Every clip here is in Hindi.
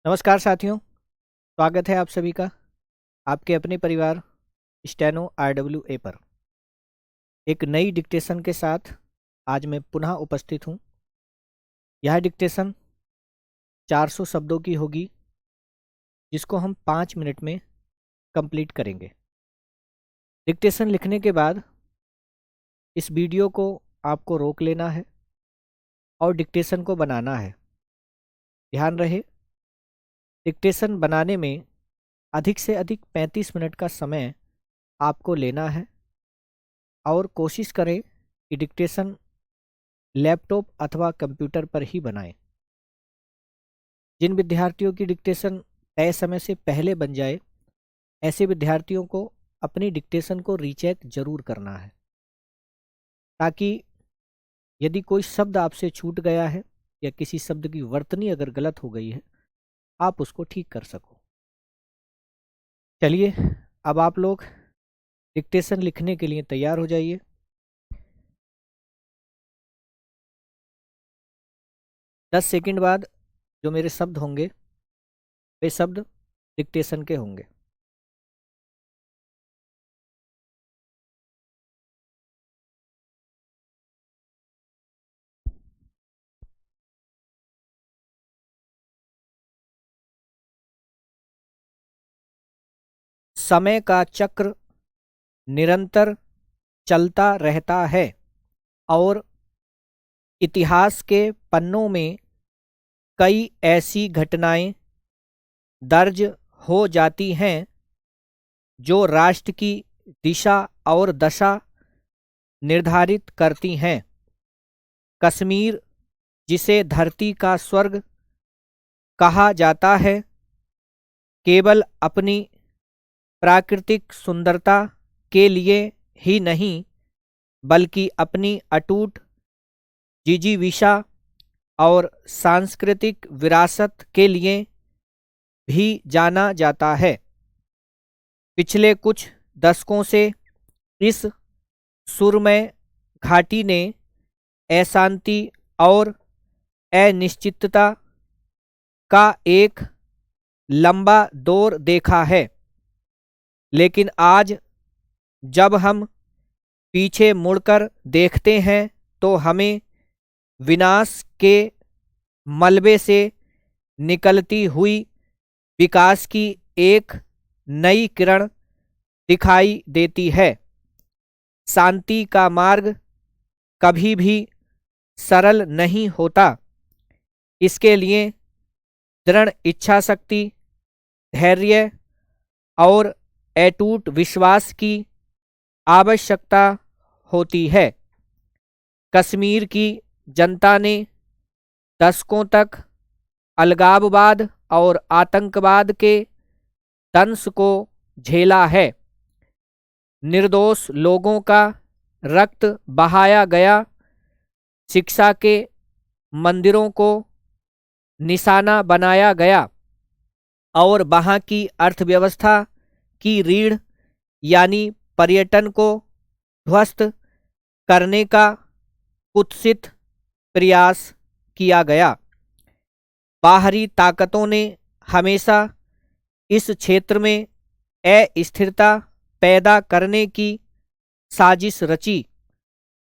नमस्कार साथियों, स्वागत है आप सभी का आपके अपने परिवार स्टेनो RWA पर। एक नई डिक्टेशन के साथ आज मैं पुनः उपस्थित हूँ। यह डिक्टेशन 400 शब्दों की होगी, जिसको हम 5 मिनट में कंप्लीट करेंगे। डिक्टेशन लिखने के बाद इस वीडियो को आपको रोक लेना है और डिक्टेशन को बनाना है। ध्यान रहे, डिक्टेशन बनाने में अधिक से अधिक 35 मिनट का समय आपको लेना है और कोशिश करें कि डिक्टेशन लैपटॉप अथवा कंप्यूटर पर ही बनाएं। जिन विद्यार्थियों की डिक्टेशन तय समय से पहले बन जाए, ऐसे विद्यार्थियों को अपनी डिक्टेशन को रीचेक जरूर करना है, ताकि यदि कोई शब्द आपसे छूट गया है या किसी शब्द की वर्तनी अगर गलत हो गई है, आप उसको ठीक कर सको। चलिए, अब आप लोग डिक्टेशन लिखने के लिए तैयार हो जाइए। दस सेकंड बाद जो मेरे शब्द होंगे वे शब्द डिक्टेशन के होंगे। समय का चक्र निरंतर चलता रहता है और इतिहास के पन्नों में कई ऐसी घटनाएं दर्ज हो जाती हैं जो राष्ट्र की दिशा और दशा निर्धारित करती हैं। कश्मीर, जिसे धरती का स्वर्ग कहा जाता है, केवल अपनी प्राकृतिक सुंदरता के लिए ही नहीं बल्कि अपनी अटूट जिजीविषा और सांस्कृतिक विरासत के लिए भी जाना जाता है। पिछले कुछ दशकों से इस सुरमय घाटी ने अशांति और अनिश्चितता का एक लंबा दौर देखा है, लेकिन आज जब हम पीछे मुड़कर देखते हैं तो हमें विनाश के मलबे से निकलती हुई विकास की एक नई किरण दिखाई देती है। शांति का मार्ग कभी भी सरल नहीं होता। इसके लिए दृढ़ इच्छा शक्ति, धैर्य और अटूट विश्वास की आवश्यकता होती है। कश्मीर की जनता ने दशकों तक अलगाववाद और आतंकवाद के दंश को झेला है। निर्दोष लोगों का रक्त बहाया गया, शिक्षा के मंदिरों को निशाना बनाया गया और वहाँ की अर्थव्यवस्था की रीढ़ यानी पर्यटन को ध्वस्त करने का कुत्सित प्रयास किया गया। बाहरी ताकतों ने हमेशा इस क्षेत्र में अस्थिरता पैदा करने की साजिश रची,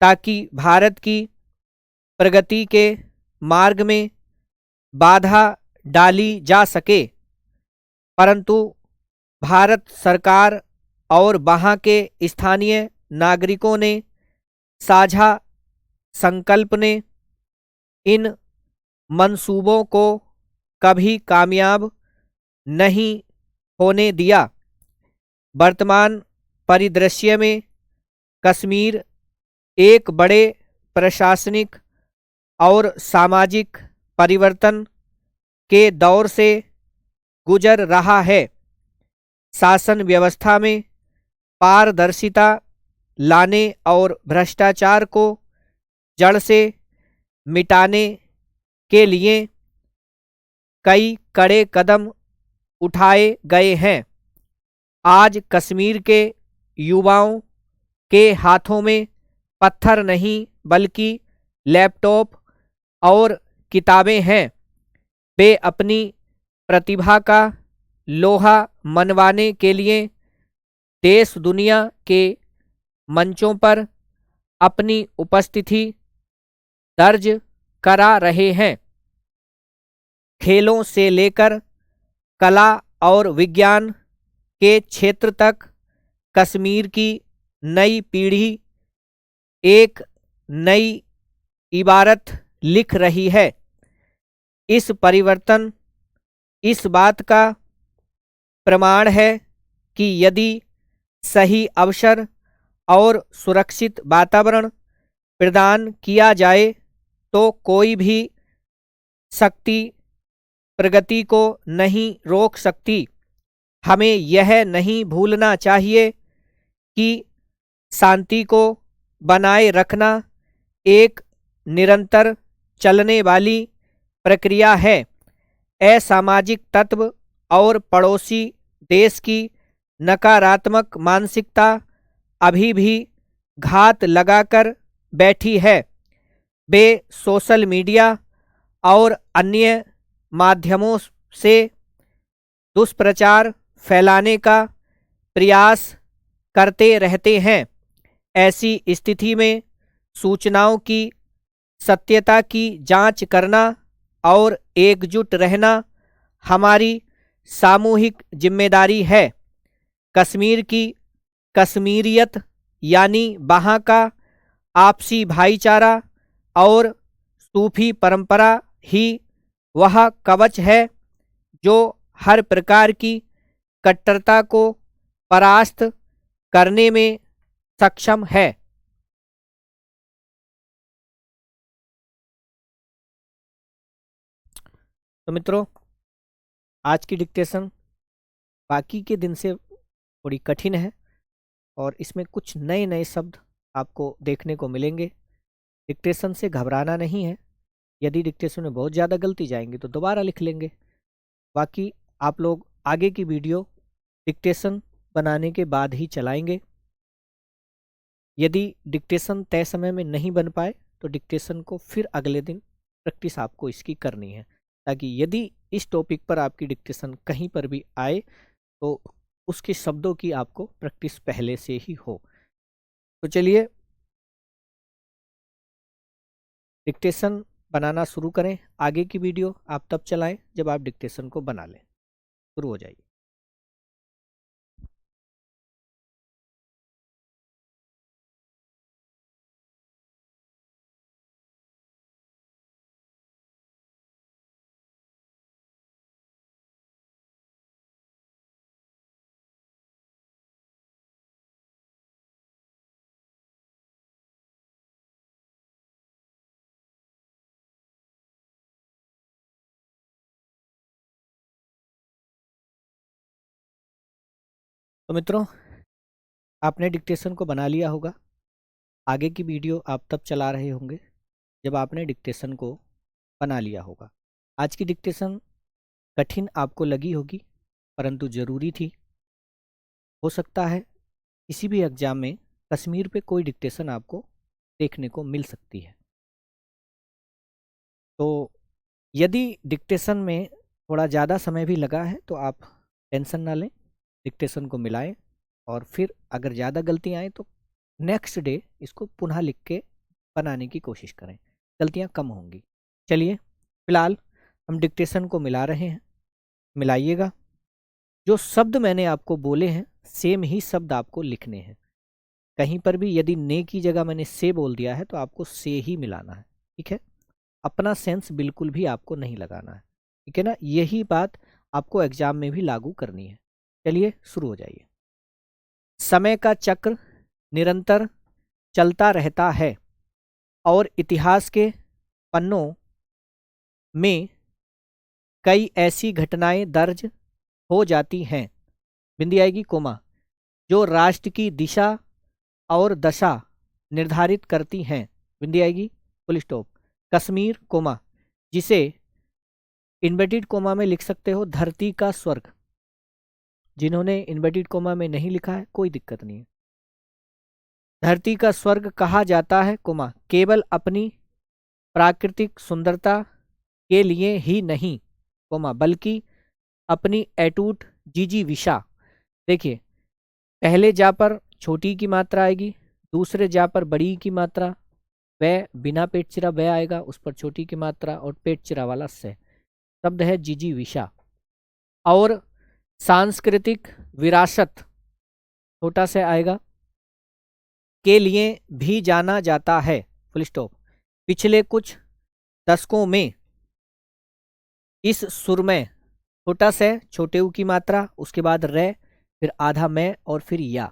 ताकि भारत की प्रगति के मार्ग में बाधा डाली जा सके। परंतु भारत सरकार और वहाँ के स्थानीय नागरिकों ने साझा संकल्प ने इन मंसूबों को कभी कामयाब नहीं होने दिया। वर्तमान परिदृश्य में कश्मीर एक बड़े प्रशासनिक और सामाजिक परिवर्तन के दौर से गुजर रहा है। शासन व्यवस्था में पारदर्शिता लाने और भ्रष्टाचार को जड़ से मिटाने के लिए कई कड़े कदम उठाए गए हैं। आज कश्मीर के युवाओं के हाथों में पत्थर नहीं बल्कि लैपटॉप और किताबें हैं। वे अपनी प्रतिभा का लोहा मनवाने के लिए देश दुनिया के मंचों पर अपनी उपस्थिति दर्ज करा रहे हैं। खेलों से लेकर कला और विज्ञान के क्षेत्र तक कश्मीर की नई पीढ़ी एक नई इबारत लिख रही है। इस परिवर्तन इस बात का प्रमाण है कि यदि सही अवसर और सुरक्षित वातावरण प्रदान किया जाए तो कोई भी शक्ति प्रगति को नहीं रोक सकती। हमें यह नहीं भूलना चाहिए कि शांति को बनाए रखना एक निरंतर चलने वाली प्रक्रिया है। असामाजिक तत्व और पड़ोसी देश की नकारात्मक मानसिकता अभी भी घात लगाकर बैठी है। वे सोशल मीडिया और अन्य माध्यमों से दुष्प्रचार फैलाने का प्रयास करते रहते हैं। ऐसी स्थिति में सूचनाओं की सत्यता की जांच करना और एकजुट रहना हमारी सामूहिक जिम्मेदारी है। कश्मीर की कश्मीरियत यानी वहाँ का आपसी भाईचारा और सूफी परंपरा ही वह कवच है जो हर प्रकार की कट्टरता को परास्त करने में सक्षम है। तो मित्रों, आज की डिक्टेशन बाकी के दिन से थोड़ी कठिन है और इसमें कुछ नए नए शब्द आपको देखने को मिलेंगे। डिक्टेशन से घबराना नहीं है। यदि डिक्टेशन में बहुत ज़्यादा गलती जाएंगी तो दोबारा लिख लेंगे। बाकी आप लोग आगे की वीडियो डिक्टेशन बनाने के बाद ही चलाएंगे। यदि डिक्टेशन तय समय में नहीं बन पाए तो डिक्टेशन को फिर अगले दिन प्रैक्टिस आपको इसकी करनी है, ताकि यदि इस टॉपिक पर आपकी डिक्टेशन कहीं पर भी आए तो उसके शब्दों की आपको प्रैक्टिस पहले से ही हो। तो चलिए डिक्टेशन बनाना शुरू करें। आगे की वीडियो आप तब चलाएं जब आप डिक्टेशन को बना लें। शुरू हो जाइए। तो मित्रों, आपने डिक्टेशन को बना लिया होगा। आगे की वीडियो आप तब चला रहे होंगे जब आपने डिक्टेशन को बना लिया होगा। आज की डिक्टेशन कठिन आपको लगी होगी, परंतु ज़रूरी थी। हो सकता है किसी भी एग्ज़ाम में कश्मीर पे कोई डिक्टेशन आपको देखने को मिल सकती है। तो यदि डिक्टेशन में थोड़ा ज़्यादा समय भी लगा है तो आप टेंशन ना लें, डिक्टेशन को मिलाएं और फिर अगर ज़्यादा गलतियाँ आए तो नेक्स्ट डे इसको पुनः लिख के बनाने की कोशिश करें, गलतियाँ कम होंगी। चलिए फिलहाल हम डिक्टेशन को मिला रहे हैं। मिलाइएगा। जो शब्द मैंने आपको बोले हैं सेम ही शब्द आपको लिखने हैं। कहीं पर भी यदि ने की जगह मैंने से बोल दिया है तो आपको से ही मिलाना है, ठीक है। अपना सेंस बिल्कुल भी आपको नहीं लगाना है, ठीक है ना। यही बात आपको एग्जाम में भी लागू करनी है। चलिए शुरू हो जाइए। समय का चक्र निरंतर चलता रहता है और इतिहास के पन्नों में कई ऐसी घटनाएं दर्ज हो जाती हैं, बिंदी आएगी कोमा, जो राष्ट्र की दिशा और दशा निर्धारित करती हैं, बिंदी आएगी फुल स्टॉप। कश्मीर कोमा, जिसे इन्वर्टेड कोमा में लिख सकते हो धरती का स्वर्ग। जिन्होंने इन्वर्टेड कोमा में नहीं लिखा है कोई दिक्कत नहीं है। धरती का स्वर्ग कहा जाता है कोमा केवल अपनी प्राकृतिक सुंदरता के लिए ही नहीं कोमा, बल्कि अपनी अटूट जिजीविषा। देखिए, पहले जा पर छोटी की मात्रा आएगी, दूसरे जा पर बड़ी की मात्रा, वह बिना पेट चिरा वह आएगा, उस पर छोटी की मात्रा और पेट चिरा वाला से। शब्द है जिजीविषा। और सांस्कृतिक विरासत छोटा से आएगा, के लिए भी जाना जाता है, फुल स्टॉप। पिछले कुछ दशकों में इस सुर में छोटा से छोटे ऊ की मात्रा, उसके बाद रे, फिर आधा में और फिर या।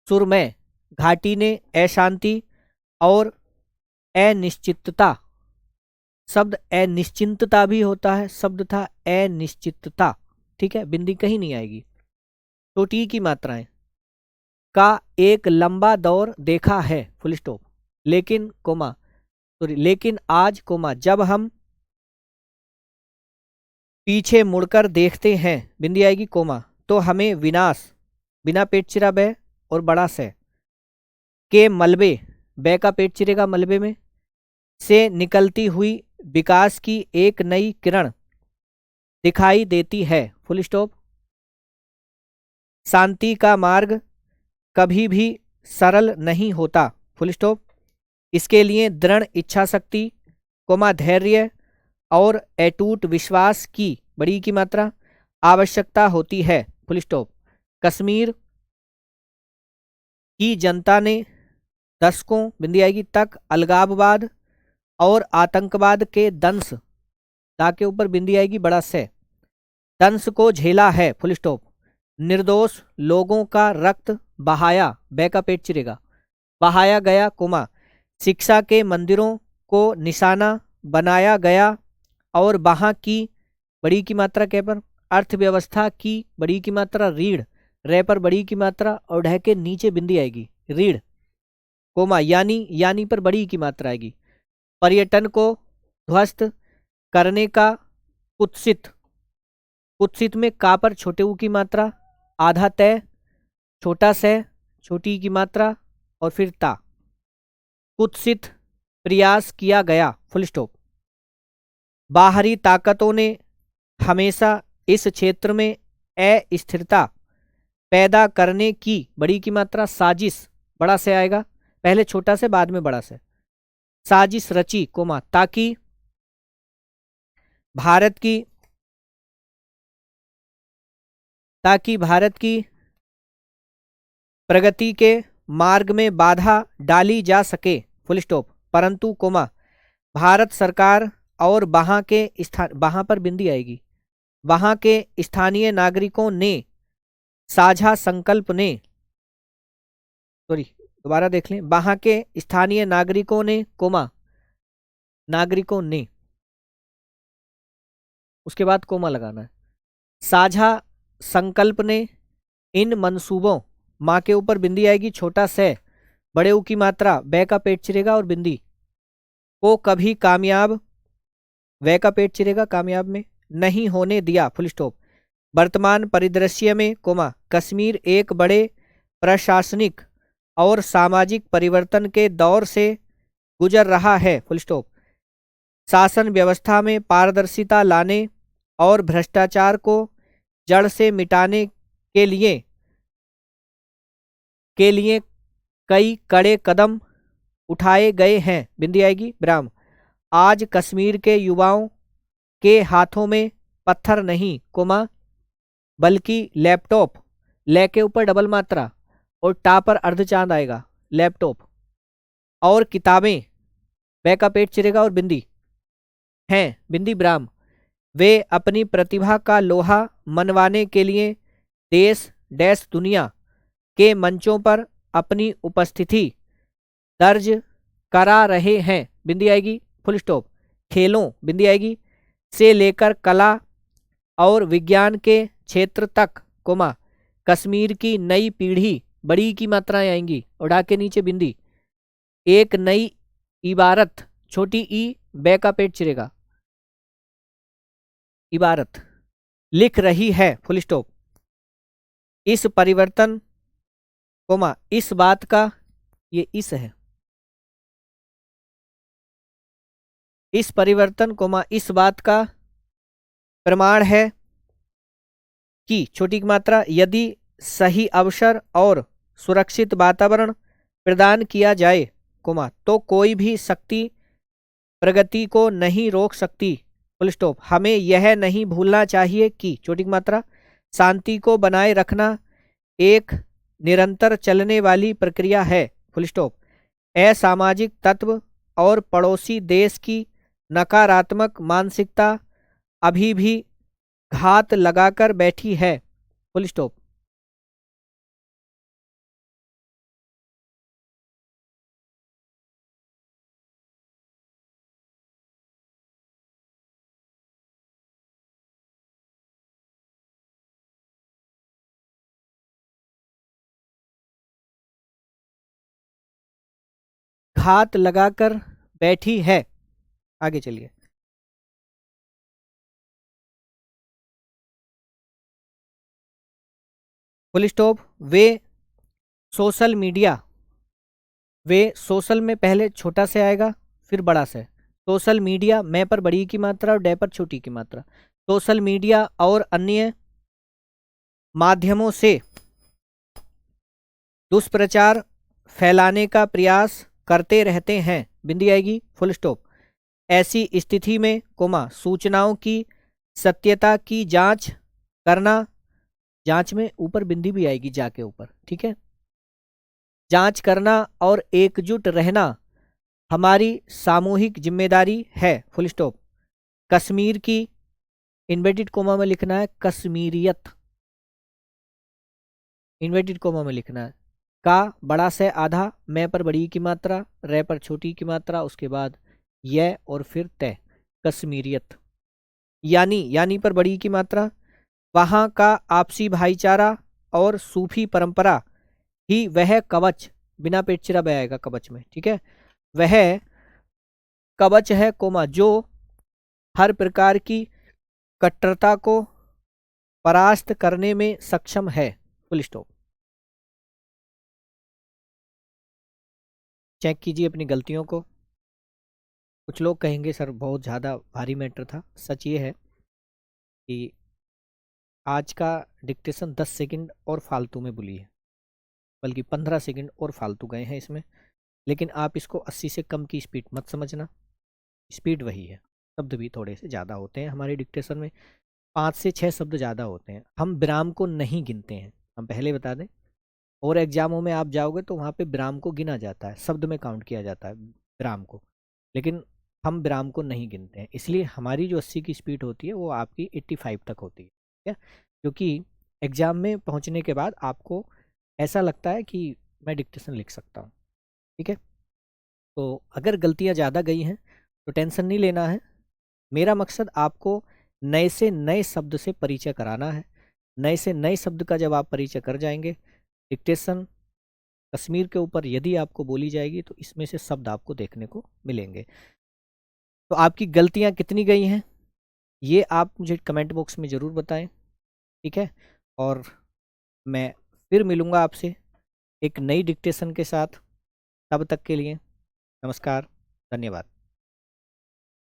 सुर में घाटी ने अशांति और अनिश्चितता, शब्द अनिश्चितता भी होता है, शब्द था अनिश्चितता, ठीक है, बिंदी कहीं नहीं आएगी। छोटी की मात्राएं का एक लंबा दौर देखा है, फुल स्टॉप। लेकिन कोमा, सॉरी, लेकिन आज कोमा जब हम पीछे मुड़कर देखते हैं, बिंदी आएगी कोमा, तो हमें विनाश, बिना पेट चिरा बे और बड़ा से, के मलबे, बे का पेट चिरेगा मलबे में, से निकलती हुई विकास की एक नई किरण दिखाई देती है, फुल स्टॉप। शांति का मार्ग कभी भी सरल नहीं होता, फुल स्टॉप। इसके लिए दृढ़ इच्छा शक्ति, कोमा धैर्य और अटूट विश्वास की, बड़ी की मात्रा, आवश्यकता होती है, फुल स्टॉप। कश्मीर की जनता ने दशकों, बिंदी आएगी, तक अलगाववाद और आतंकवाद के दंश, दा के ऊपर बिंदी आएगी बड़ा से, दंश को झेला है, फुल स्टॉप। निर्दोष लोगों का रक्त बहाया, बे का पेट चिरेगा, बहाया गया, कोमा शिक्षा के मंदिरों को निशाना बनाया गया और वहां की, बड़ी की मात्रा के पर, अर्थव्यवस्था की, बड़ी की मात्रा रीढ़, रे पर बड़ी की मात्रा और ढह के नीचे बिंदी आएगी रीढ़, कोमा यानी पर बड़ी की मात्रा आएगी। पर्यटन को ध्वस्त करने का कुत्सित, कुत्सित में का पर छोटे ऊ की मात्रा, आधा तय, छोटा से, छोटी की मात्रा और फिर ता, कुत्सित प्रयास किया गया, फुल स्टॉप। बाहरी ताकतों ने हमेशा इस क्षेत्र में अस्थिरता पैदा करने की, बड़ी की मात्रा साजिश, बड़ा से आएगा, पहले छोटा से बाद में बड़ा से, साजिश रची, कोमा ताकि भारत की प्रगति के मार्ग में बाधा डाली जा सके, फुल स्टॉप। परंतु कोमा भारत सरकार और वहां के स्थान, वहां पर बिंदी आएगी, वहां के स्थानीय नागरिकों ने साझा संकल्प ने, सॉरी दोबारा देख लें, वहां के स्थानीय नागरिकों ने, कोमा नागरिकों ने, उसके बाद कोमा लगाना है, साझा संकल्प ने इन मंसूबों, माँ के ऊपर बिंदी आएगी छोटा से, बड़े ऊ की मात्रा, बे का पेट चिरेगा और बिंदी, को कभी कामयाब, वे का पेट चिरेगा कामयाब में, नहीं होने दिया, फुल स्टॉप। वर्तमान परिदृश्य में, कोमा कश्मीर एक बड़े प्रशासनिक और सामाजिक परिवर्तन के दौर से गुजर रहा है, फुल स्टॉप। शासन व्यवस्था में पारदर्शिता लाने और भ्रष्टाचार को जड़ से मिटाने के लिए कई कड़े कदम उठाए गए हैं, बिंदी आएगी ब्राह्म। आज कश्मीर के युवाओं के हाथों में पत्थर नहीं, कोमा बल्कि लैपटॉप, ले के ऊपर डबल मात्रा और टा पर अर्धचांद आएगा, लैपटॉप और किताबें, वे का पेट चिरेगा और बिंदी हैं, बिंदी ब्राह्म। वे अपनी प्रतिभा का लोहा मनवाने के लिए देश डैश दुनिया के मंचों पर अपनी उपस्थिति दर्ज करा रहे हैं, बिंदी आएगी फुल स्टॉप। खेलों, बिंदी आएगी, से लेकर कला और विज्ञान के क्षेत्र तक, कोमा कश्मीर की नई पीढ़ी, बड़ी की मात्राएं आएंगी और डा के नीचे बिंदी, एक नई इबारत, छोटी ई, बे का पेट चिरेगा, इबारत लिख रही है, फुल स्टॉप। इस परिवर्तन, कोमा इस बात का, ये इस है, इस परिवर्तन, कोमा इस बात का प्रमाण है कि छोटी की मात्रा यदि सही अवसर और सुरक्षित वातावरण प्रदान किया जाए, कोमा, तो कोई भी शक्ति प्रगति को नहीं रोक सकती, फुल स्टॉप। हमें यह नहीं भूलना चाहिए कि छोटी की मात्रा शांति को बनाए रखना एक निरंतर चलने वाली प्रक्रिया है, फुल स्टॉप। असामाजिक तत्व और पड़ोसी देश की नकारात्मक मानसिकता अभी भी घात लगाकर बैठी है, फुल स्टॉप। घात लगाकर बैठी है। आगे चलिए। Full stop. वे सोशल में पहले छोटा से आएगा फिर बड़ा से। सोशल मीडिया, मैं पर बड़ी की मात्रा और डे पर छोटी की मात्रा। सोशल मीडिया और अन्य माध्यमों से दुष्प्रचार फैलाने का प्रयास करते रहते हैं, बिंदी आएगी, फुल स्टॉप। ऐसी स्थिति में, कोमा, सूचनाओं की सत्यता की जांच करना, जांच में ऊपर बिंदी भी आएगी, जा के ऊपर, ठीक है, जांच करना और एकजुट रहना हमारी सामूहिक जिम्मेदारी है, फुल स्टॉप। कश्मीर की, इन्वर्टेड कोमा में लिखना है कश्मीरियत, इन्वर्टेड कोमा में लिखना है। का बड़ा से आधा, मैं पर बड़ी की मात्रा, रे पर छोटी की मात्रा, उसके बाद यह और फिर तय, कश्मीरियत। यानी पर बड़ी की मात्रा, वहाँ का आपसी भाईचारा और सूफी परंपरा ही वह कवच, बिना पेट चिरा बह आएगा कवच में, ठीक है, वह कवच है, कोमा, जो हर प्रकार की कट्टरता को परास्त करने में सक्षम है, फुल स्टॉप। चेक कीजिए अपनी गलतियों को। कुछ लोग कहेंगे सर बहुत ज़्यादा भारी मैटर था। सच ये है कि आज का डिक्टेशन 10 सेकंड और फालतू में बोली है, बल्कि 15 सेकंड और फालतू गए हैं इसमें। लेकिन आप इसको 80 से कम की स्पीड मत समझना, स्पीड वही है। शब्द भी थोड़े से ज़्यादा होते हैं हमारे डिक्टेशन में, 5 से 6 शब्द ज़्यादा होते हैं। हम विराम को नहीं गिनते हैं, हम पहले बता दें। और एग्जामों में आप जाओगे तो वहाँ पे विराम को गिना जाता है, शब्द में काउंट किया जाता है विराम को, लेकिन हम विराम को नहीं गिनते हैं। इसलिए हमारी जो 80 की स्पीड होती है वो आपकी 85 तक होती है, ठीक है। क्योंकि एग्ज़ाम में पहुँचने के बाद आपको ऐसा लगता है कि मैं डिक्टेशन लिख सकता हूँ, ठीक है। तो अगर गलतियाँ ज़्यादा गई हैं तो टेंशन नहीं लेना है। मेरा मकसद आपको नए से नए शब्द से परिचय कराना है। नए से नए शब्द का जब आप परिचय कर जाएंगे, डिक्टेशन कश्मीर के ऊपर यदि आपको बोली जाएगी तो इसमें से शब्द आपको देखने को मिलेंगे। तो आपकी गलतियां कितनी गई हैं ये आप मुझे कमेंट बॉक्स में ज़रूर बताएं, ठीक है। और मैं फिर मिलूँगा आपसे एक नई डिक्टेशन के साथ। तब तक के लिए नमस्कार, धन्यवाद।